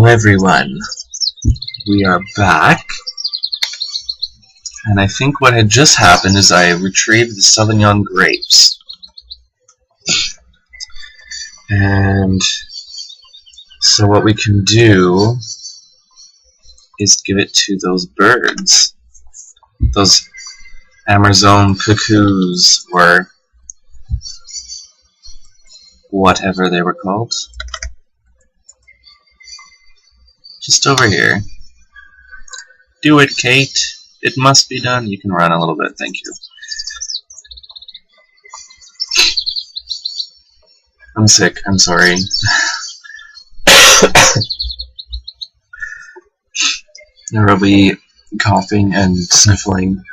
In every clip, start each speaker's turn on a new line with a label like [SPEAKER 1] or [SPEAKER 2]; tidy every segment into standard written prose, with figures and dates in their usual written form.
[SPEAKER 1] everyone, we are back, and I think what had just happened is I retrieved the Sauvignon grapes, and so what we can do is give it to those birds, those Amazon cuckoos, or whatever they were called. Just over here. Do it, Kate. It must be done. You can run a little bit, thank you. I'm sick, I'm sorry. There will be coughing and sniffling,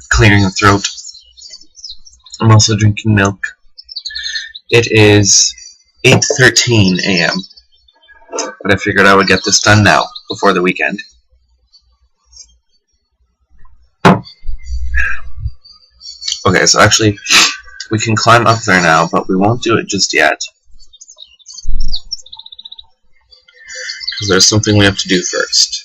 [SPEAKER 1] clearing the throat. I'm also drinking milk. It is 8:13 a.m. But I figured I would get this done now, before the weekend. Okay, so actually, we can climb up there now, but we won't do it just yet. Because there's something we have to do first.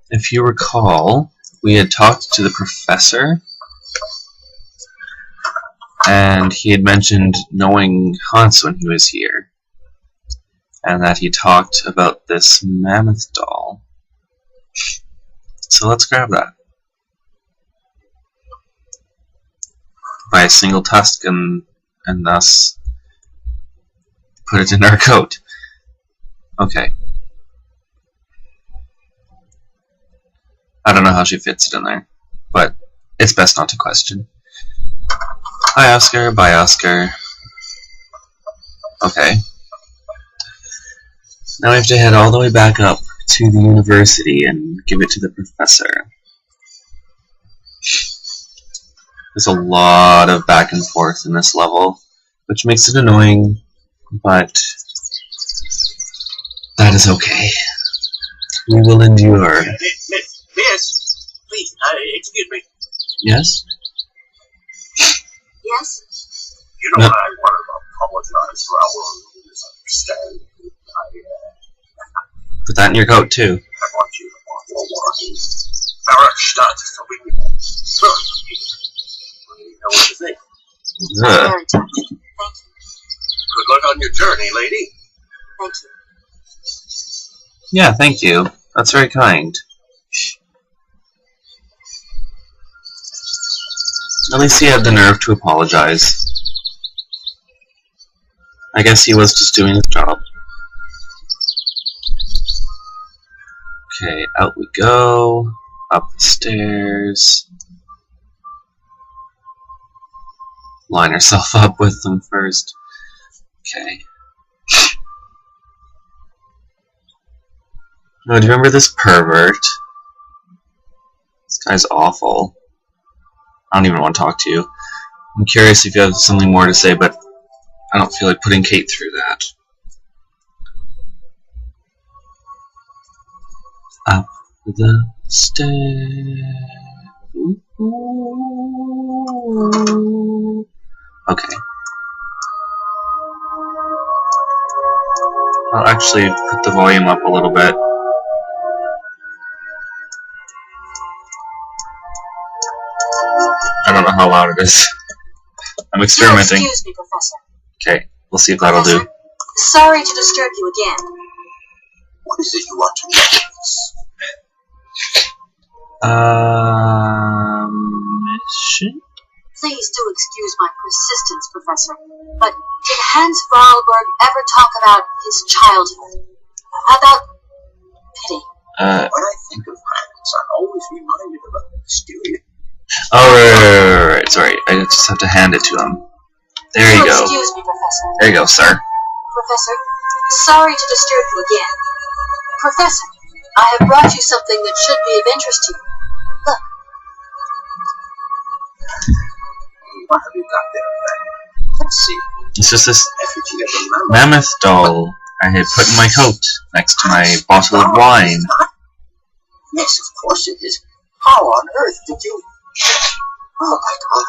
[SPEAKER 1] If you recall, we had talked to the professor, and he had mentioned knowing Hans when he was here, and that he talked about this mammoth doll. So let's grab that. By a single tusk and thus put it in our coat. Okay. I don't know how she fits it in there, but it's best not to question. Hi Oscar, bye Oscar. Okay. Now we have to head all the way back up to the university and give it to the professor. There's a lot of back and forth in this level, which makes it annoying, but that is okay. We will endure.
[SPEAKER 2] Miss, please, excuse me.
[SPEAKER 1] Yes?
[SPEAKER 2] Yes? You know, no. I want to apologize for our misunderstanding.
[SPEAKER 1] Put that in your coat, too.
[SPEAKER 2] I want you to walk wine. Barakstadt, so we can learn from you. What do you know what to think?
[SPEAKER 3] Very tempting. Thank you.
[SPEAKER 2] Good luck on your journey, lady.
[SPEAKER 3] Thank you.
[SPEAKER 1] Yeah, thank you. That's very kind. At least he had the nerve to apologize. I guess he was just doing his job. Okay, out we go. Up the stairs. Line herself up with them first. Okay. Oh, do you remember this pervert? This guy's awful. I don't even want to talk to you. I'm curious if you have something more to say, but I don't feel like putting Kate through that. Up the stairs. Okay. I'll actually put the volume up a little bit. I don't know how loud it is. I'm experimenting.
[SPEAKER 3] Excuse me, Professor.
[SPEAKER 1] Okay, we'll see if that'll do.
[SPEAKER 3] Sorry to disturb you again.
[SPEAKER 2] What is it you want to know?
[SPEAKER 1] Mission?
[SPEAKER 3] Please do excuse my persistence, Professor. But did Hans Vorarlberg ever talk about his childhood? About pity?
[SPEAKER 2] When I think of Hans, I'm always reminded of a mysterious...
[SPEAKER 1] Oh, right, sorry. I just have to hand it to him. There you go.
[SPEAKER 3] Excuse me, Professor.
[SPEAKER 1] There you go, sir.
[SPEAKER 3] Professor, sorry to disturb you again. Professor, I have brought you something that should be of interest to you. Look.
[SPEAKER 2] What have you got there? Let's see.
[SPEAKER 1] It's just this
[SPEAKER 2] Effigy of a
[SPEAKER 1] mammoth doll I had put in my coat next to my bottle of wine.
[SPEAKER 2] Yes, of course it is. How on earth did you... Oh my God,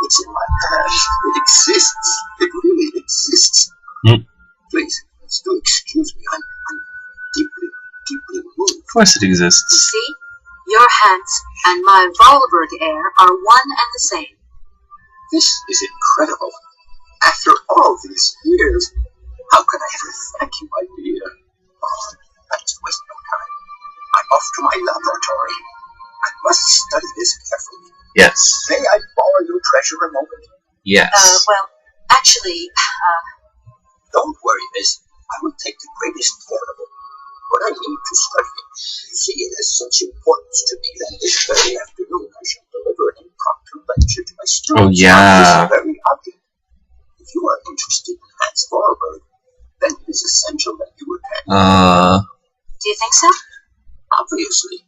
[SPEAKER 2] it's in my hands. It exists. It really exists. Please, still excuse me. I'm deeply, deeply moved.
[SPEAKER 1] Of course it
[SPEAKER 3] You
[SPEAKER 1] exists.
[SPEAKER 3] see? Your hands and my Valberg heir are one and the same.
[SPEAKER 2] This is incredible. After all these years, how can I ever thank you, my dear? Oh, let's waste no time. I'm off to my laboratory. I must study this carefully.
[SPEAKER 1] Yes.
[SPEAKER 2] May I borrow your treasure a moment?
[SPEAKER 1] Yes.
[SPEAKER 3] Well, actually,
[SPEAKER 2] Don't worry, miss. I will take the greatest care of it. But I need to study it. You see, it has such importance to me that this very afternoon I shall deliver an impromptu lecture to my students
[SPEAKER 1] Oh, yeah.
[SPEAKER 2] on this very object. If you are interested in Hans Vorberg, then it is essential that you attend.
[SPEAKER 3] do you think so?
[SPEAKER 2] Obviously.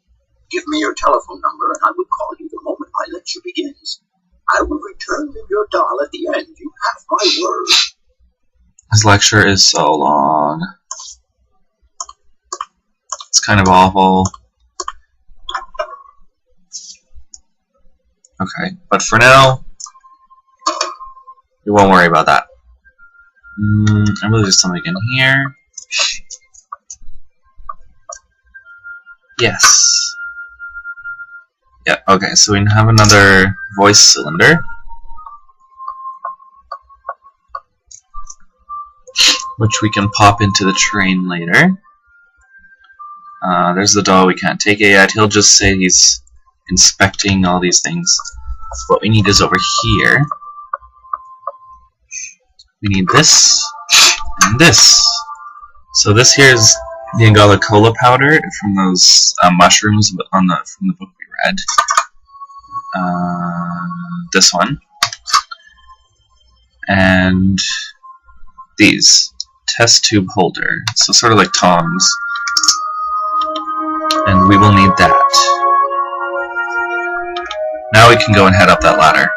[SPEAKER 2] Give me your telephone number and I will call you the moment my lecture begins. I will return you your doll at the end. You have my word.
[SPEAKER 1] His lecture is so long. It's kind of awful. Okay, but for now, we won't worry about that. I believe there's something in here. Yes. Yeah, okay, so we have another voice cylinder, which we can pop into the train later. There's the doll, we can't take it yet. He'll just say he's inspecting all these things. What we need is over here. We need this, and this. So this here is the Angala Cola powder from those mushrooms from the book we read. This one. And these. Test tube holder. So sort of like tongs. And we will need that. Now we can go and head up that ladder.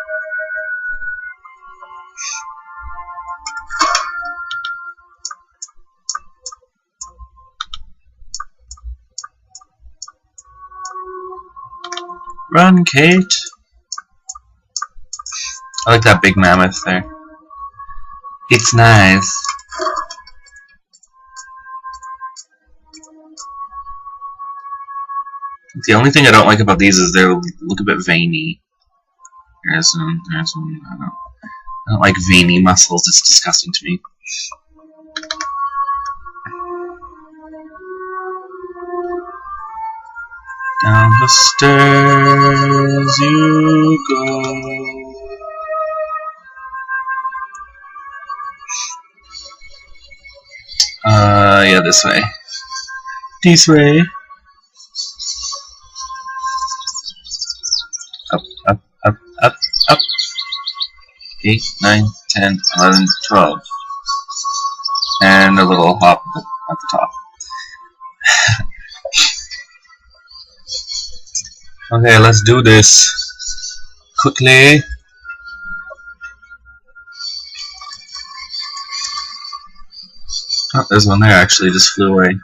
[SPEAKER 1] Run, Kate! I like that big mammoth there. It's nice. The only thing I don't like about these is they look a bit veiny. There's one. I don't like veiny muscles. It's disgusting to me. Down the stairs you go. Yeah, this way. This way. Up, up, up, up. 8, 9, 10, 11, 12. And a little hop at the top. Okay, let's do this quickly. Oh, there's one there actually, just flew away.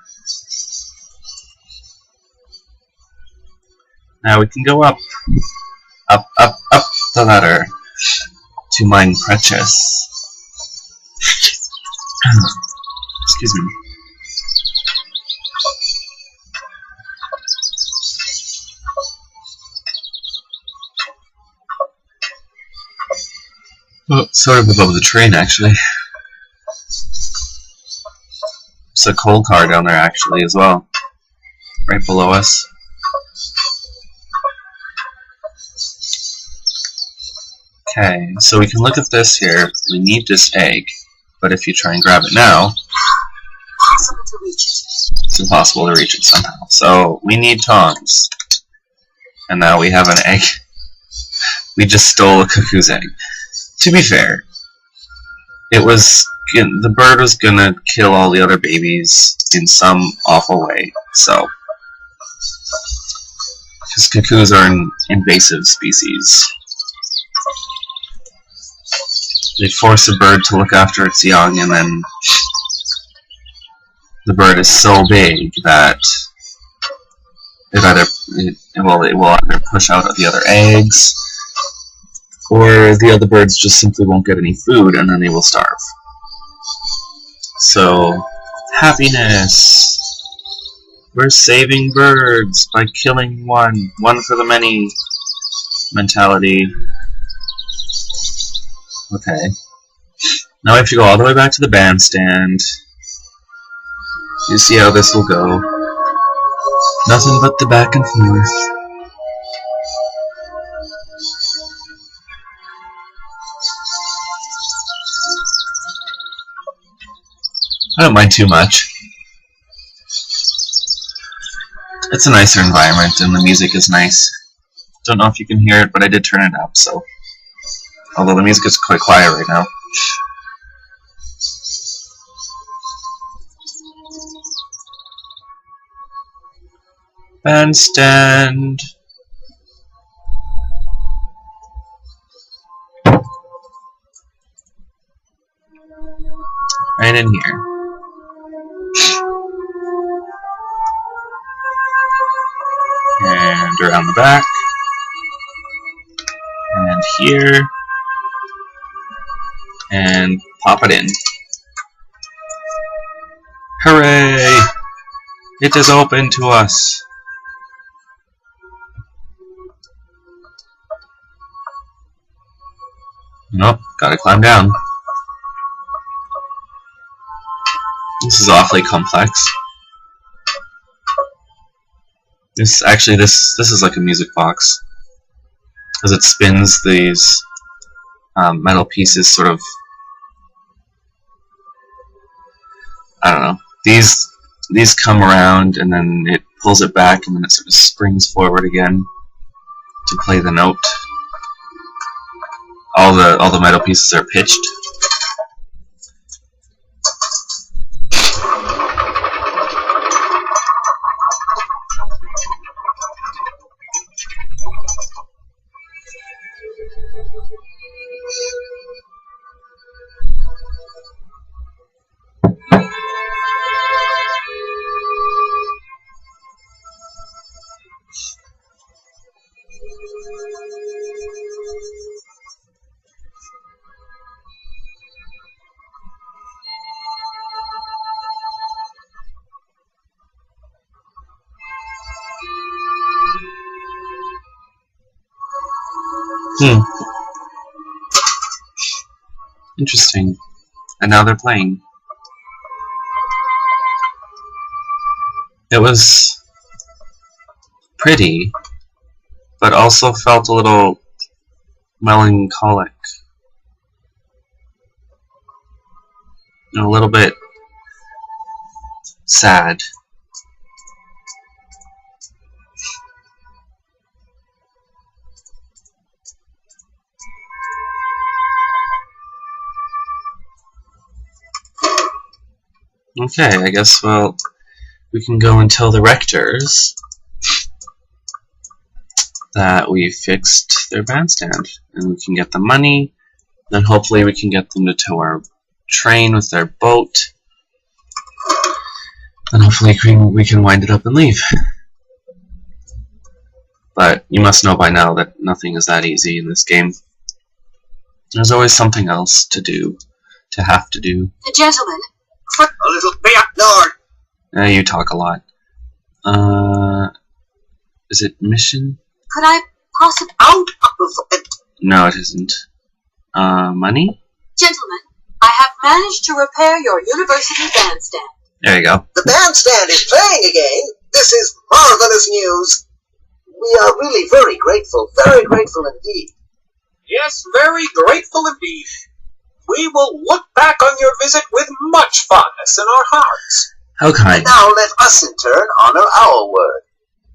[SPEAKER 1] Now we can go up. Up, up, up the ladder to mine precious. Excuse me. Oh, sort of above the train, actually. It's a coal car down there, actually, as well. Right below us. Okay, so we can look at this here. We need this egg, but if you try and grab it now,
[SPEAKER 3] Impossible to reach it.
[SPEAKER 1] it's impossible to reach it somehow. So we need tongs. And now we have an egg. We just stole a cuckoo's egg. To be fair, the bird was gonna kill all the other babies in some awful way, so. Because cuckoos are an invasive species. They force a bird to look after its young, and then the bird is so big that it will either push out the other eggs, or the other birds just simply won't get any food and then they will starve. So, happiness! We're saving birds by killing one for the many mentality. Okay. Now we have to go all the way back to the bandstand. You see how this will go. Nothing but the back and forth. I don't mind too much. It's a nicer environment and the music is nice. Don't know if you can hear it, but I did turn it up, so... Although the music is quite quiet right now. Bandstand. Right in here. And around the back. And here. And pop it in. Hooray! It is open to us. Nope, gotta climb down. This is awfully complex. This is like a music box, as it spins these metal pieces, sort of. I don't know. These come around, and then it pulls it back, and then it sort of springs forward again to play the note. All the metal pieces are pitched. Interesting. And now they're playing. It was pretty, but also felt a little melancholic. A little bit sad. Okay, I guess, well, we can go and tell the rectors that we fixed their bandstand, and we can get the money, then hopefully we can get them to tow our train with their boat, and hopefully we can wind it up and leave. But you must know by now that nothing is that easy in this game. There's always something else to do, to have to do.
[SPEAKER 3] The gentleman...
[SPEAKER 2] A little bit north.
[SPEAKER 1] You talk a lot. Is it mission?
[SPEAKER 3] Could I possibly...
[SPEAKER 2] Out of it.
[SPEAKER 1] No, it isn't. Money?
[SPEAKER 3] Gentlemen, I have managed to repair your university bandstand.
[SPEAKER 1] There you go.
[SPEAKER 2] The bandstand is playing again. This is marvelous news. We are really very grateful indeed.
[SPEAKER 4] Yes, very grateful indeed. We will look back on your visit with much fondness in our hearts.
[SPEAKER 1] How kind.
[SPEAKER 2] Now let us in turn honor our word.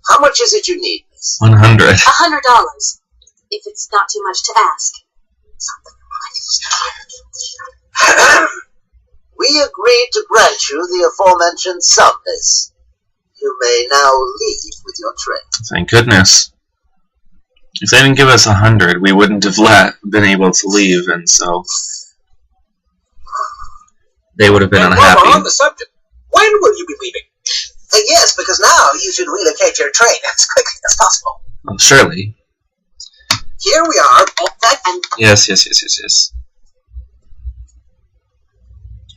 [SPEAKER 2] How much is it you need, miss?
[SPEAKER 1] 100.
[SPEAKER 3] $100, if it's not too much to ask.
[SPEAKER 2] We agreed to grant you the aforementioned sum, miss. You may now leave with your train.
[SPEAKER 1] Thank goodness. If they didn't give us 100, we wouldn't have been able to leave, and so they would have been
[SPEAKER 4] And
[SPEAKER 1] unhappy.
[SPEAKER 4] while we're on the subject, when will you be leaving?
[SPEAKER 2] Yes, because now you should relocate your train as quickly as possible.
[SPEAKER 1] Well, surely.
[SPEAKER 2] here we are. And
[SPEAKER 1] Yes.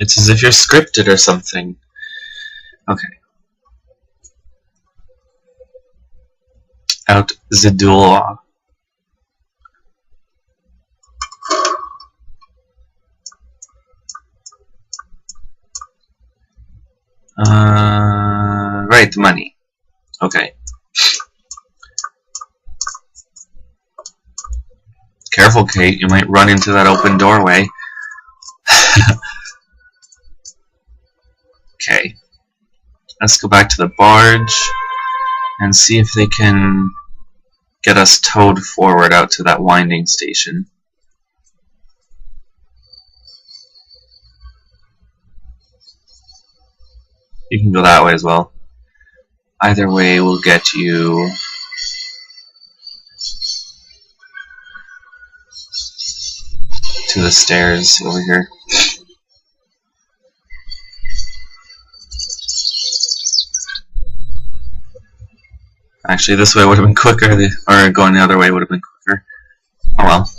[SPEAKER 1] It's as if you're scripted or something. Okay. Out the door. Right, money. Okay. Careful, Kate. You might run into that open doorway. Okay. Let's go back to the barge and see if they can get us towed forward out to that winding station. You can go that way as well. Either way will get you to the stairs over here. Actually, this way would have been quicker, or going the other way would have been quicker. Oh well.